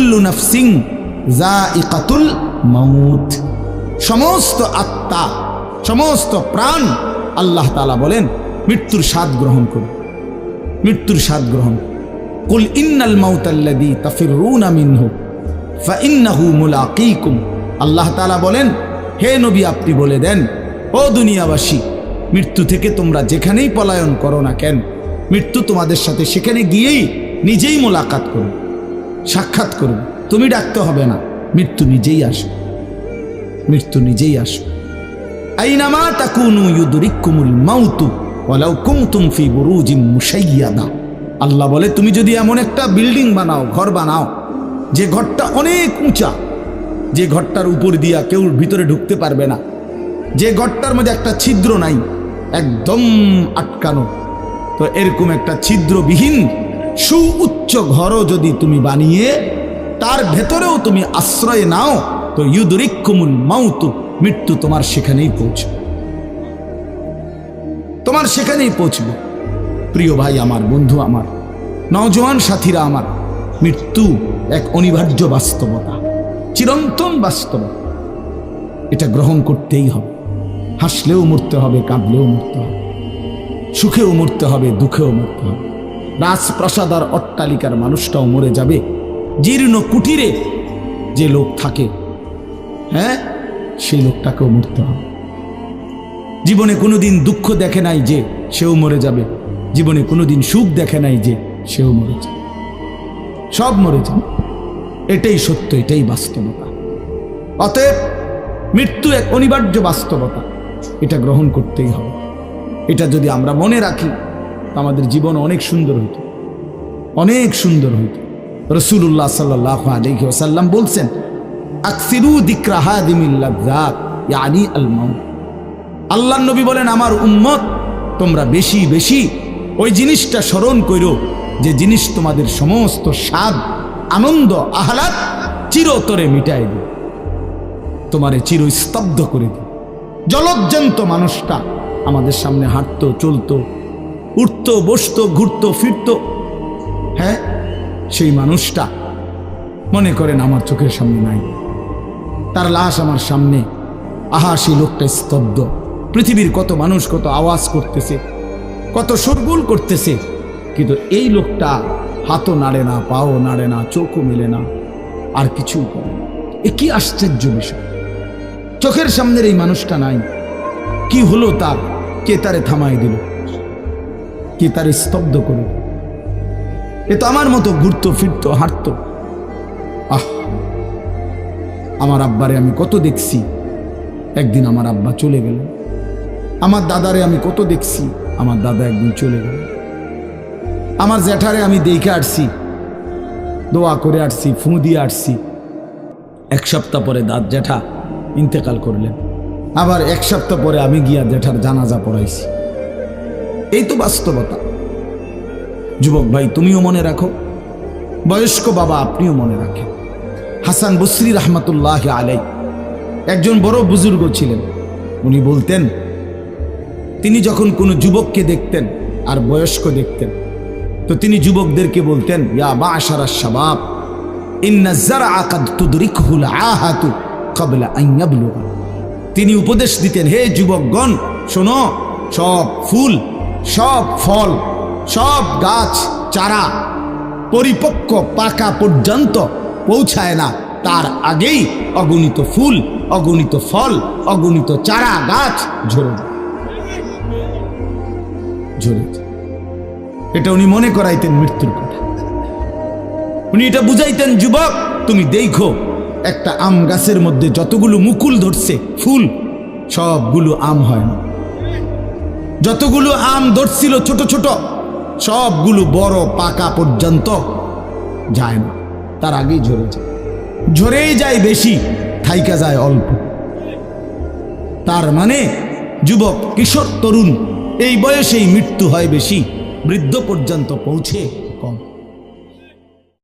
কুল্লু নাফসিন যায়িকাতুল মাউত, সমস্ত আত্মা, সমস্ত প্রাণ আল্লাহ তাআলা বলেন মৃত্যুর স্বাদ গ্রহণ করুন, মৃত্যুর স্বাদ গ্রহণ। কুল ইন্নাল মাউতাল্লাযী তাফিরুনা মিনহু ফাইন্নাহু মুলাকীকুম, আল্লাহ তাআলা বলেন হে নবী আপনি বলে দেন ও দুনিয়াবাসী, মৃত্যু থেকে তোমরা যেখানেই পলায়ন করো না কেন, মৃত্যু তোমাদের সাথে সেখানে গিয়েই নিজেই মোলাকাত করবে, সাক্ষাৎ করবে। তুমি ডাকতে হবে না, মৃত্যু নিজেই আসবে, মৃত্যু নিজেই আসবে। আইনামা তাকুনু ইউদরিকুমুল মাউতু ওয়ালাউ কুনতুম ফি বুরুজিম মুশাইয়াদা, আল্লাহ বলে তুমি যদি এমন একটা বিল্ডিং বানাও, ঘর বানাও, যে ঘরটা অনেক উঁচা, যে ঘরটার উপর দিয়া কেউ ভিতরে ঢুকতে পারবে না, যে ঘরটার মধ্যে একটা ছিদ্র নাই, একদম আটকানো, তো এরকম একটা ছিদ্রবিহীন সুউচ্চ ঘরও যদি তুমি বানিয়ে তার ভেতরেও তুমি আশ্রয় নাও, তো ইউদরিকুমুল মাউতু, মৃত্যু তোমার সেখানেই পৌঁছবে, তোমার সেখানেই পৌঁছবে। প্রিয় ভাই আমার, বন্ধু আমার, নওজোয়ান সাথীরা আমার, মৃত্যু এক অনিবার্য বাস্তবতা, চিরন্তন বাস্তবতা, এটা গ্রহণ করতেই হবে। হাসলেও মরতে হবে, কাঁদলেও মরতে হবে, সুখেও মরতে হবে, দুঃখেও মরতে হবে। রাজপ্রাসাদ আর অট্টালিকার মানুষটাও মরে যাবে, জীর্ণ কুটিরে যে লোক থাকে, হ্যাঁ, সেই লোকটাকেও মরতে হবে। জীবনে কোনোদিন দুঃখ দেখে নাই যে সেও মরে যাবে, জীবনে কোনোদিন সুখ দেখে নাই যে সেও মরে যাবে, সব মরে যাবে। এটাই সত্য, এটাই বাস্তবতা। অতএব মৃত্যু এক অনিবার্য বাস্তবতা, এটা গ্রহণ করতেই হবে। এটা যদি আমরা মনে রাখি আমাদের জীবন অনেক সুন্দর হইত, অনেক সুন্দর হইত। রাসূলুল্লাহ সাল্লাল্লাহু আলাইহি ওয়াসাল্লাম বলছেন আকসিরু যিকরা হাদিমিল লাযযাত ইয়ানি আল মাউত, আল্লাহর নবী বলেন আমার উম্মত তোমরা বেশি বেশি ওই জিনিসটা স্মরণ করো যে জিনিস তোমাদের সমস্ত স্বাদ, আনন্দ, আহ্লাদ চিরতরে মিটাই দিবে, তোমারে চিরস্তব্ধ করে দিবে। জলজ্জান্ত মানুষটা আমাদের সামনে হাঁটতো, চলতো, উঠতো, বসতো, ঘুরতো, ফিরতো, হ্যাঁ, সেই মানুষটা মনে করেন আমার চোখের সামনে নাই, তার লাশ আমার সামনে, আহা সেই লোকটা স্তব্ধ। পৃথিবীর কত মানুষ কত আওয়াজ করতেছে, কত শোরগোল করতেছে, কিন্তু এই লোকটা হাতও নাড়ে না, পাও নাড়ে না, চোখও মেলে না, আর কিছুই করে না। এ কি আশ্চর্য বিষয়! চোখের সামনের এই মানুষটা নাই, কি হলো তার? কে তারে থামাই দিল? কে তারে স্তব্ধ করে? এ তো আমার মতো ঘুরতো, ফিরতো, হাঁটতো। আহ, আমার আব্বারে আমি কত দেখছি, একদিন আমার আব্বা চলে গেল। আমার দাদারে আমি কত দেখছি, আমার দাদা একদিন চলে গেল। আমার জ্যাঠারে আমি দেখে আসছি, দোয়া করে আসছি, ফুঁ দিয়ে আসছি। এক সপ্তাহ পরে জ্যাঠা ইন্তেকাল করলেন, আবার এক সপ্তাহ পরে আমি গিয়া জ্যাঠার জানাজা পড়াইছি। এই তো বাস্তবতা। যুবক ভাই তুমিও মনে রাখো, বয়স্ক বাবা আপনিও মনে রাখেন। হাসান বসরি রহমতুল্লাহ আলাই একজন বড় বুজুর্গ ছিলেন। উনি বলতেন, তিনি যখন কোনো যুবককে দেখতেন আর বয়স্ক দেখতেন, তো তিনি যুবকদেরকে বলতেন ইয়া মা'শারাশ শাবাব ইন্না যারআ কাদ তুদরিকুহুল আহাতু ক্বাবলা আন ইয়াবলুগা। তিনি উপদেশ দিতেন, হে যুবকগণ শোনো, সব ফুল, সব ফল, সব গাছ চারা পরিপক্ক পাকা পর্যন্ত পৌঁছায় না, তার আগেই অগণিত ফুল, অগণিত ফল, অগণিত চারা গাছ ঝরে ঝরে। এটা উনি মনে করাইতেন মৃত্যুর কথা। উনি এটা বুঝাইতেন, যুবক তুমি দেখো একটা আম গাছের মধ্যে যতগুলো মুকুল ধরছে ফুল, সবগুলো আম হয় না। যতগুলো আম ধরছিল ছোট ছোট, সবগুলো বড় পাকা পর্যন্ত যায় না, তার আগেই ঝরে যায়। ঝরেই যায় বেশি, থাইকা যায় অল্প। তার মানে যুবক, কিশোর, তরুণ এই বয়সেই মৃত্যু হয় বেশি, বৃদ্ধ পর্যন্ত পৌঁছে কম।